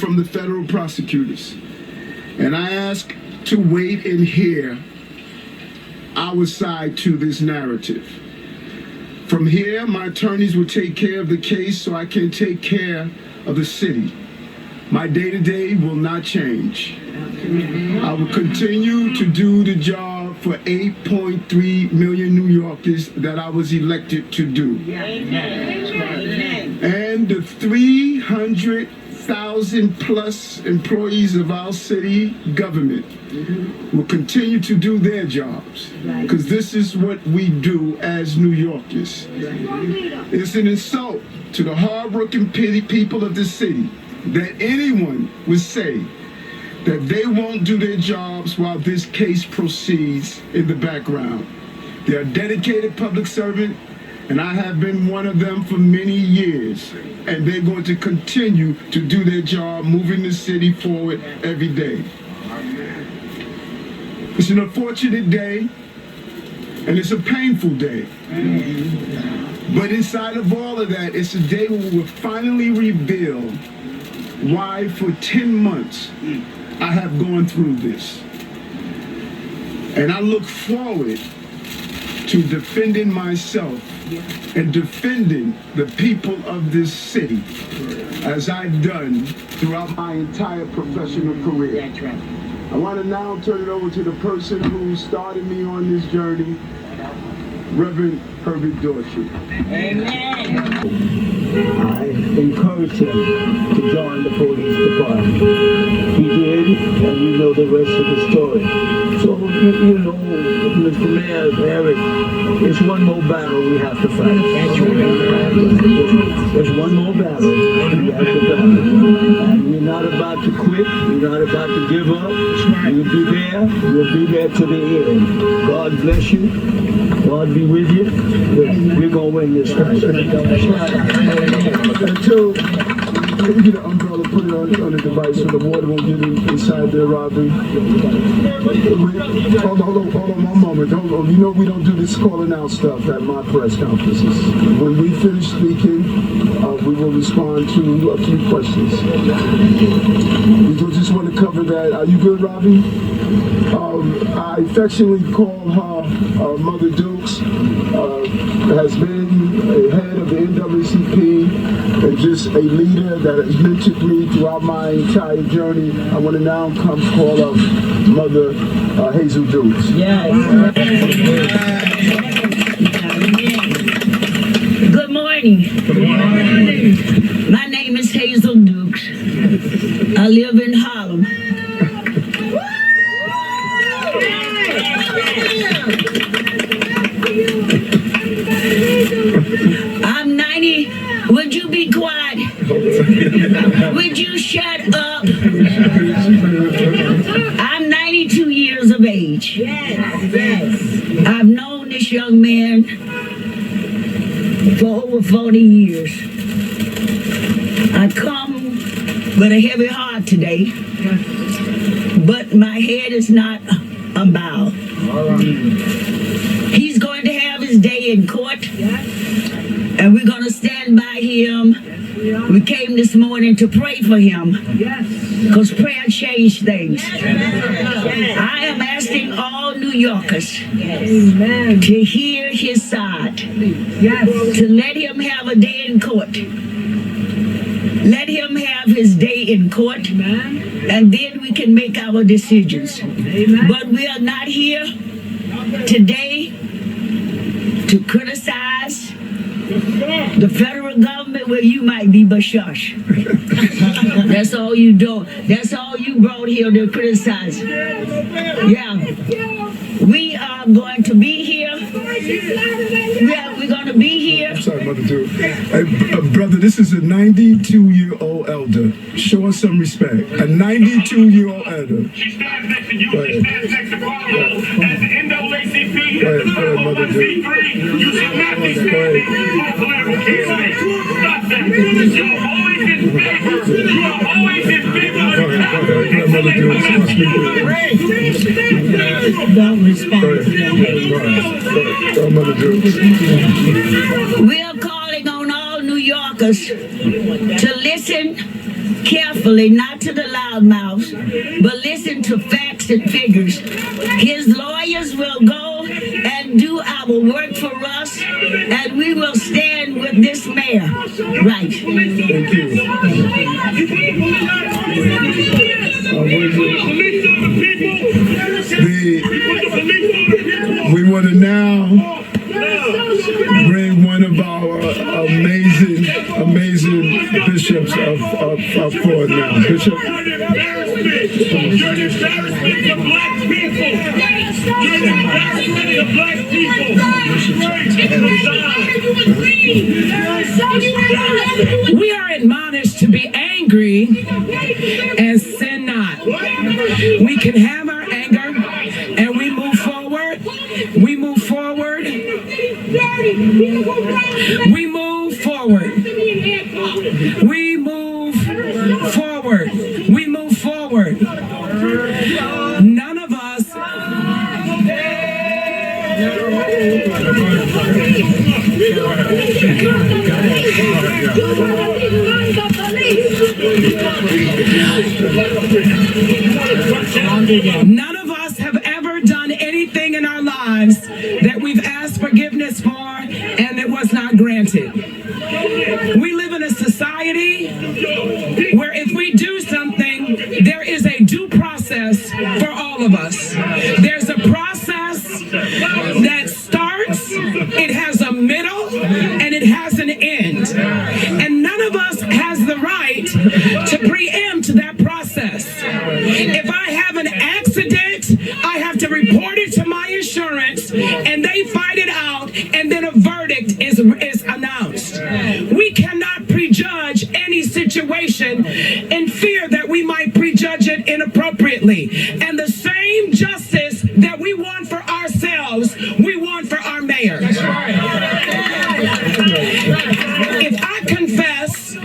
from the federal prosecutors, and I ask to wait and hear our side to this narrative. From here, my attorneys will take care of the case so I can take care of the city. My day-to-day will not change. I will continue to do the job for 8.3 million New Yorkers that I was elected to do. And the 300,000 plus employees of our city government will continue to do their jobs, because this is what we do as New Yorkers. It's an insult to the hard-working people of the city that anyone would say that they won't do their jobs while this case proceeds in the background. They are dedicated public servants, and I have been one of them for many years, and they're going to continue to do their job, moving the city forward every day. It's an unfortunate day, and it's a painful day. But inside of all of that, it's a day where we will finally reveal why for 10 months I have gone through this. And I look forward to defending myself and defending the people of this city, as I've done throughout my entire professional career. That's right. I want to now turn it over to the person who started me on this journey, Reverend Herbert Dorsey. Amen. I encouraged him to join the police department. He did, and you know the rest of the story. So, you know, Mr. Mayor, Eric, it's one more battle we have to fight. That's right. There's one more battle we have to fight. And we're not about to quit. We're not about to give up. We'll be there. We'll be there to the end. God bless you. God be with you. We're going to win this fight. Until can we get an umbrella, put it on the device so the water won't get inside there, Robbie? Hold on one moment. Hold on. You know we don't do this calling out stuff at my press conferences. When we finish speaking, we will respond to a few questions. We just want to cover that. Are you good, Robbie? I affectionately call her Mother Dukes. Has been a head of the NAACP and just a leader that has mentored me throughout my entire journey. I want to now come call her Mother Hazel Dukes. Yes. Good morning. Good morning. My name is Hazel Dukes. I live in Harlem. I'm 90. Would you be quiet? Would you shut up? I'm 92 years of age. Yes. I've known this young man for over 40 years. I come with a heavy heart today, but my head is not unbowed. He's going to have his day in court, and we're going to stand by him. We came this morning to pray for him, because prayer changed things. I am asking all New Yorkers to hear his side, to let him have a day in court. Let him have his day in court, and then we can make our decisions. But we are not here today to criticize the federal government where you might be, but shush. That's all you do. That's all you brought here to criticize. Yeah. We are going to be here. We're going to be here. I'm sorry, Mother Duke. Hey, brother, this is a 92-year-old elder. Show us some respect. A 92-year-old elder. She stands next to you. She stands next to Carlo. As the NAACP, as the federal C3, you should not be standing for a political candidate. Stop that. You're always in favor. You are always in favor of the Don't respond. We are calling on all New Yorkers to listen carefully respectfully, not to the loudmouths, but listen to facts and figures. His lawyers will go and do our work for us, and we will stand with this mayor. Right. Thank you. We want to now bring one of our amazing bishops up forward now. Bishop. You're an embarrassment to black people. You're an embarrassment to black people. We are admonished to be angry and sin not. We can have our anger and we move forward. We move forward. We move forward. We move forward. We move forward. None of us. None of us have ever done anything in our lives that we've asked forgiveness for and it was not granted. We live in a society where if we do something, there is a due process for all of us. There's a process that starts, it has a middle, and it has an end. And none of us has the right to preempt that process. If I have an accident, I have to report it to my insurance, and they fight it out, and then a verdict is announced. We cannot prejudge any situation in fear that we might prejudge it inappropriately. And the same justice that we want for ourselves, we want for our mayor. If I confess,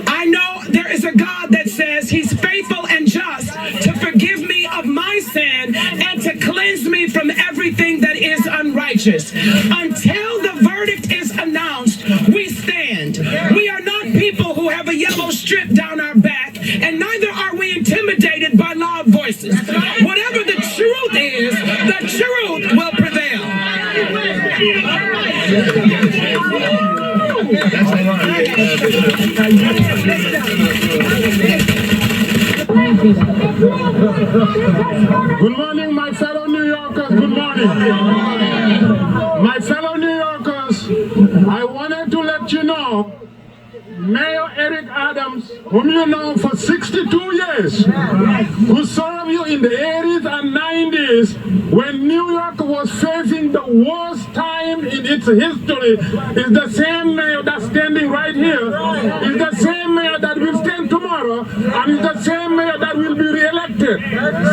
I know there is a God that says he's faithful and just to forgive me of my sin and to cleanse me from everything that is unrighteous. Until the verdict is announced, we stand. We are not people who have a yellow strip down our back, and neither are we intimidated by loud voices. Whatever the truth is, the truth will prevail. Good morning, my fellow New Yorkers. Good morning. My fellow New Yorkers, I wanted to let you know, Mayor Eric Adams, whom you know for 62 years, who served you in the 80s and 90s when New York was facing the worst time in its history, is the same mayor that's standing right here, is the same mayor that will stand tomorrow, and is the same mayor that will be re-elected.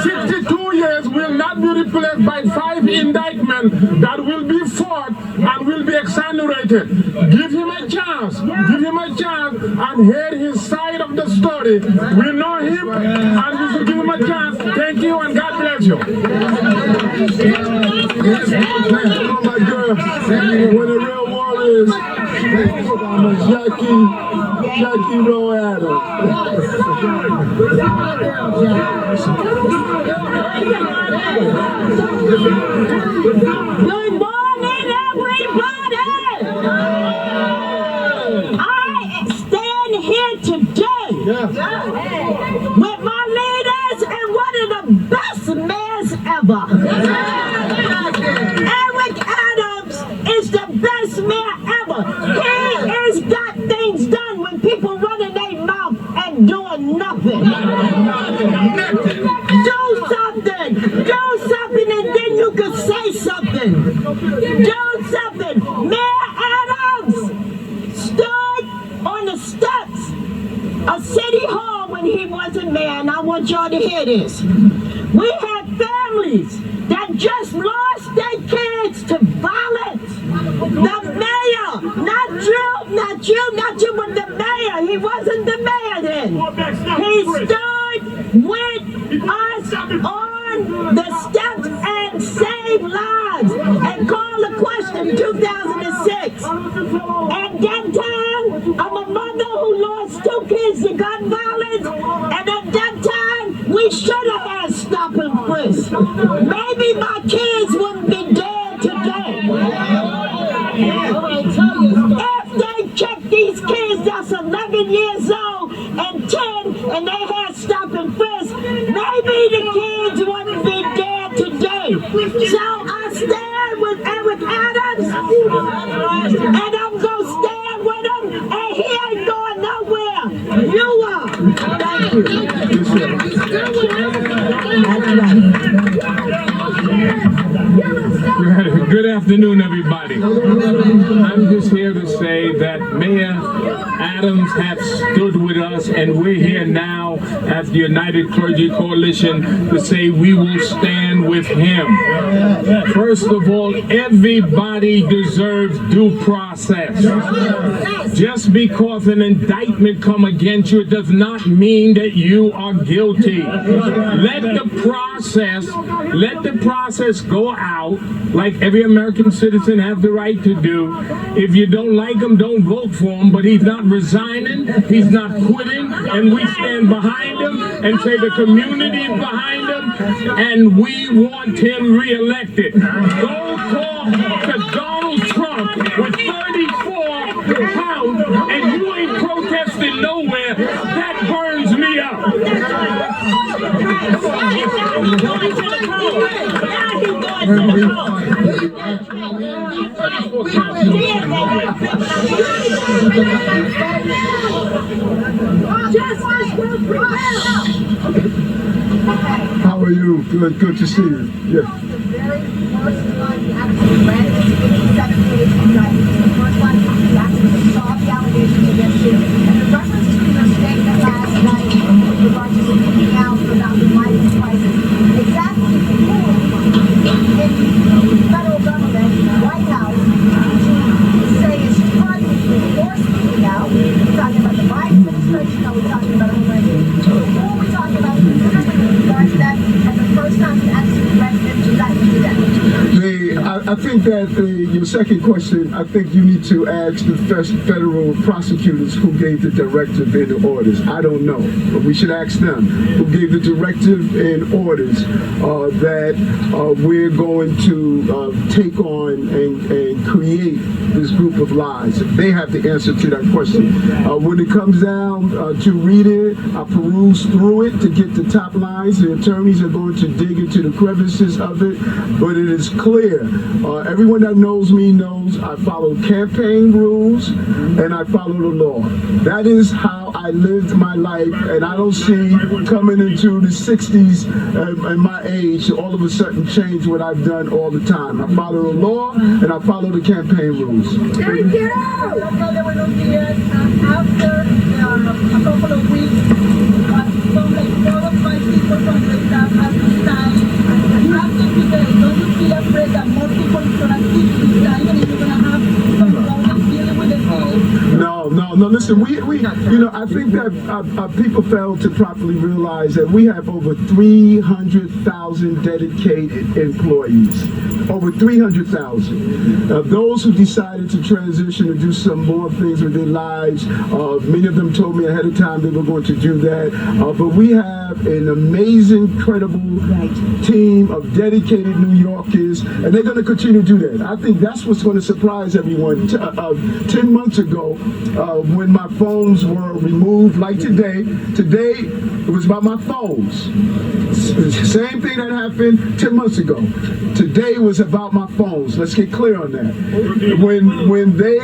62 years will not be replaced by 5 indictments that will be fought and will be exonerated. Give him a chance. Give him a chance and hear his side of the story. We know him and we should give him a chance. Thank you and God bless you. Oh my God. When the real war is, Jackie Rowe Adams. Good morning, everybody! I stand here today with my leaders and one of the best mayors ever. Eric Adams is the best mayor ever. He has got things done when people running their mouth and doing nothing. Do something, and then you can say something. Do something. Mayor Adams stood on the steps of City Hall when he wasn't mayor, and I want y'all to hear this. We have families that just lost their kids to violence. The mayor, not you, but the mayor. He wasn't the mayor then. He stood with us on the steps and saved lives and called the question 2006. At that time, I'm a mother who lost 2 kids to gun violence, And at that time, we should have had stop and frisk. Maybe my kids wouldn't be dead today. If they kept these kids that's 11 years old and 10 and they had stop and frisk, maybe the kids wouldn't be dead today. So I stand with Eric Adams and I'm going to stand with him and he ain't going nowhere. You are. Thank you. Good afternoon, everybody. I'm just here to say that Mayor Adams has stood with us, and we're here now as the United Clergy Coalition to say we will stand with him. First of all, everybody deserves due process. Just because an indictment come against you does not mean that you are guilty. Let the process go out like every American citizen has the right to do. If you don't like him, don't vote for him, but he's not resigning, he's not quitting, and we stand behind him and say the community is behind him, and we want him reelected. Go talk to Donald Trump with 34 pounds, and you ain't protesting nowhere. That burns me up. How are you? Good to see you. Yeah. The very first one you actually read it, it's 7 pages, right? It's the first one you actually saw the allegations against you. And in reference to your statement last night with regard to speaking out about the mining crisis, exactly who in the federal government, the White House, to say is targeting you for speaking out? We're talking about the Biden administration, or we're talking about Homeland Security? Who are we talking about specifically with regard to that? And the first time you actually read it, you got to do that. I think that your second question, I think you need to ask the federal prosecutors who gave the directive and the orders. I don't know, but we should ask them who gave the directive and orders that we're going to take on and create this group of lies. They have the answer to that question. When it comes down to read it, I peruse through it to get the top lines. The attorneys are going to dig into the crevices of it, but it is clear. Everyone that knows me knows I follow campaign rules and I follow the law. That is how I lived my life, and I don't see coming into the 60s and my age to all of a sudden change what I've done all the time. I follow the law and I follow the campaign rules. Thank you! After a couple of weeks, some like 4 or 5 people from the staff have resigned. After today, don't you feel afraid that more people are going to keep resigning and you're going to have some problems dealing with the case? No, listen, we I think that people fail to properly realize that we have over 300,000 dedicated employees. Over 300,000. Those who decided to transition and do some more things with their lives, many of them told me ahead of time they were going to do that. But we have an amazing, credible team of dedicated New Yorkers, and they're going to continue to do that. I think that's what's going to surprise everyone. 10 months ago, when my phones were removed, like today it was about my phones. Same thing that happened 10 months ago. Today was about my phones. Let's get clear on that. When they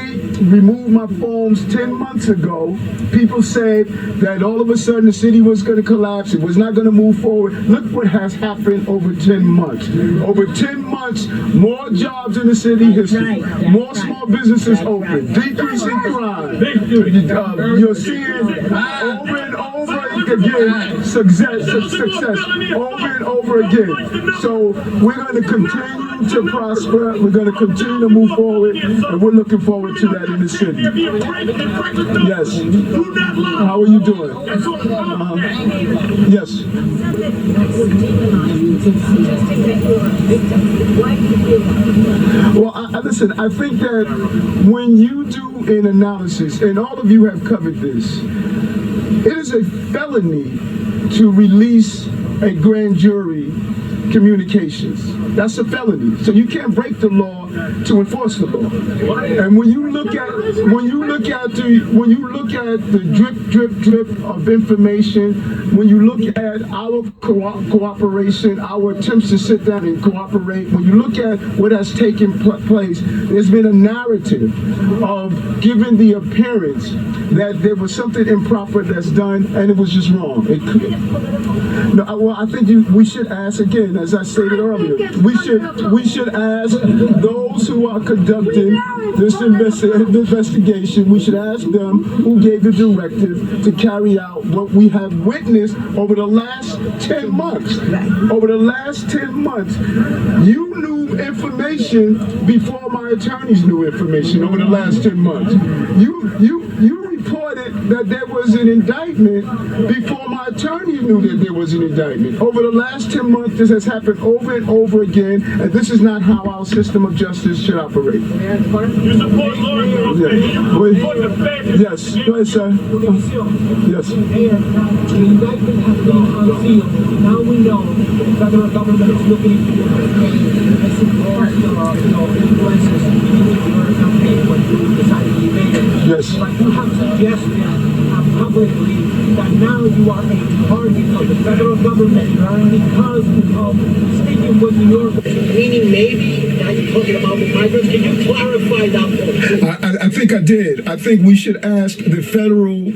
removed my phones 10 months ago, people said that all of a sudden the city was going to collapse. It was not going to move forward. Look what has happened over 10 months. Over 10 months, more jobs in the city history, more small businesses open, decreasing crime. You're seeing over and over again success over and over again. So we're going to continue to prosper. We're going to continue to move forward, and we're looking forward to that in the city. Yes. How are you doing? Yes. Well, listen, I think that when you do an analysis, and all of you have covered this, It is a felony to release a grand jury communications. That's a felony. So you can't break the law to enforce the law. And when you look at the drip of information, when you look at our cooperation, our attempts to sit down and cooperate, when you look at what has taken place, there's been a narrative of giving the appearance that there was something improper that's done and it was just wrong. I think we should ask again, as I stated earlier, we should ask those who are conducting this investigation, we should ask them who gave the directive to carry out what we have witnessed over the last 10 months. Over the last 10 months, you knew information before my attorneys knew information over the last 10 months. You reported that there was an indictment before my attorney knew that there was an indictment. Over the last 10 months, this has happened over and over again, and this is not how our system of justice should operate. You support law enforcement. You support the family. Yes, go ahead, sir. Yes. The indictment has been unsealed. Now we know the federal government is looking into your campaign. This is more, influences your campaign when you decided to be mayor. Yes. But you have suggested publicly that now you are a target of the federal government because of speaking with New York. Meaning maybe now you're talking about the migrants. Can you clarify that point? I think I did. I think we should ask the federal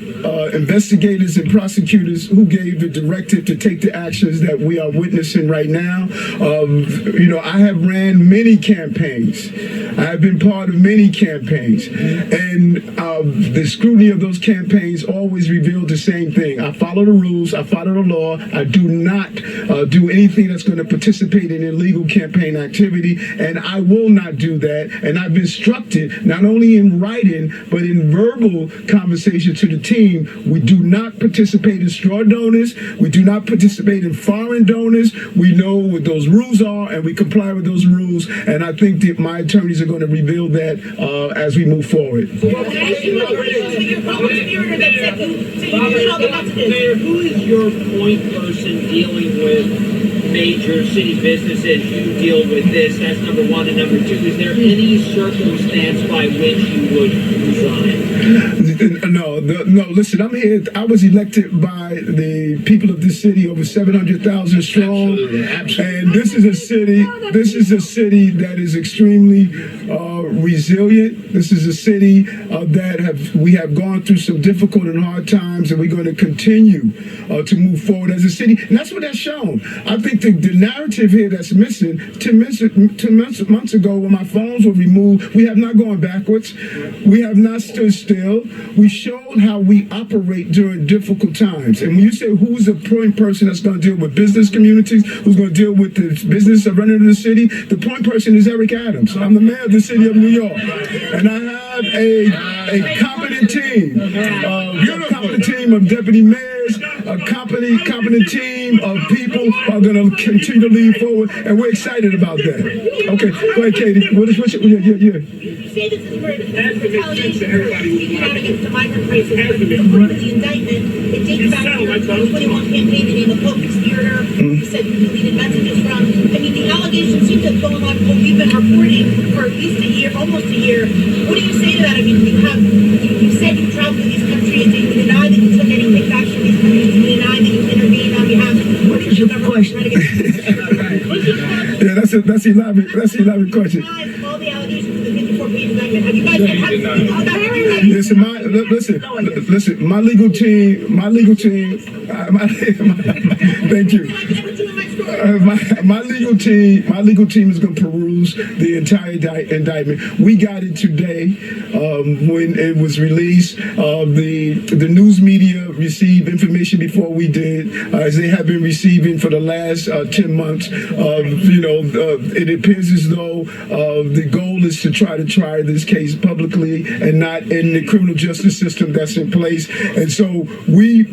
investigators and prosecutors who gave the directive to take the actions that we are witnessing right now. I have ran many campaigns. I have been part of many campaigns. And the scrutiny of those campaigns always revealed the same thing. I follow the rules. I follow the law. I do not do anything that's going to participate in illegal campaign activity. And I will not do that. And I've instructed, not only in writing, but in verbal conversation to the team, we do not participate in straw donors. We do not participate in foreign donors. We know what those rules are, and we comply with those rules. And I think that my attorneys are going to reveal that as we move forward. Mayor, who is your point person dealing with major city businesses? You deal with this. That's number one. And number two, is there any circumstance by which you would resign? No. Listen, I'm here. I was elected by the people of this city, over 700,000 strong. Absolutely. And this is a city that is extremely resilient. This is a city that we have gone through some difficult and hard times, and we're going to continue to move forward as a city. And that's what that's shown. I think the narrative here that's missing, 10 months ago when my phones were removed, we have not gone backwards. We have not stood still. We showed how we operate during difficult times. And when you say who's the point person that's going to deal with business communities, who's going to deal with the business of running the city, the point person is Eric Adams. I'm the mayor of the city of New York. And I have a competent team, of deputy mayors, a competent team of people who are going to continue to lead forward, and we're excited about that. Okay, go ahead, Katie. What's your, You say this is for retaliation against the migrant crisis, but according to the indictment, it dates back to your 2021 campaign, the name of co-conspirator. You said you deleted messages from. I mean, the allegations seem to have gone on what we've been reporting for at least a year, almost a year. What do you say to that? I mean, you said you traveled to these countries, and you deny that you took any kickbacks from these countries, you deny that you intervened on behalf of your question. Yeah, that's an elaborate question. All the allegations in the 54-page indictment. Have you guys Listen, my legal team, thank you. My legal team is going to peruse the entire indictment. We got it today when it was released. The news media received information before we did, as they have been receiving for the last 10 months. It appears as though the goal is to try this case publicly and not in the criminal justice system that's in place. And so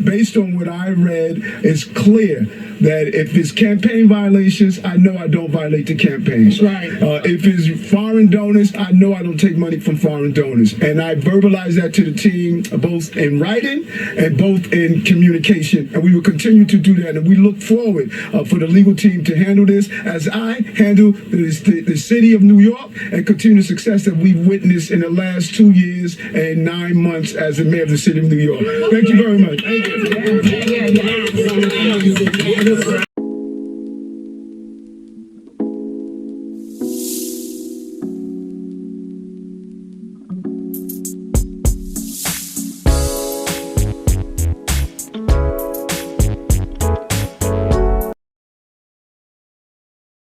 based on what I read, it's clear that if his campaign campaign violations, I know I don't violate the campaigns. Right. If it's foreign donors, I know I don't take money from foreign donors. And I verbalize that to the team, both in writing and both in communication. And we will continue to do that. And we look forward for the legal team to handle this as I handle the city of New York and continue the success that we've witnessed in the last 2 years and 9 months as the mayor of the city of New York. Thank you very much.